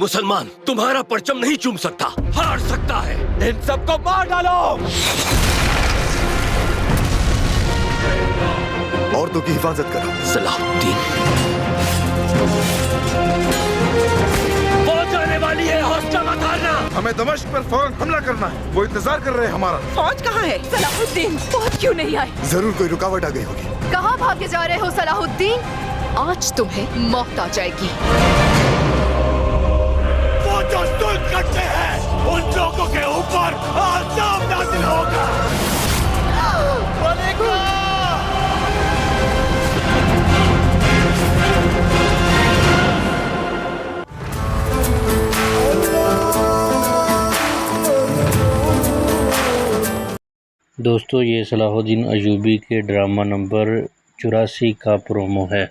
मुसलमान तुम्हारा परचम नहीं चूम सकता, हार सकता है। इन सबको मार डालो। औरतों की हिफाजत करो। सलाहुद्दीन फौज आने वाली है, हौसला मत हारना। हमें दमिश्क पर फौरन हमला करना है, वो इंतजार कर रहे हैं हमारा। फौज कहाँ है? सलाहुद्दीन फौज क्यों नहीं आए? जरूर कोई रुकावट आ गई होगी। कहाँ भागे जा रहे हो सलाहुद्दीन? आज तुम्हें मौत आ जाएगी। वो जो जुल्म करते हैं उन लोगों के ऊपर आज़ाब नाज़िल होगा। दोस्तों, ये सलाहुद्दीन अयूबी के ड्रामा नंबर 84 का प्रोमो है।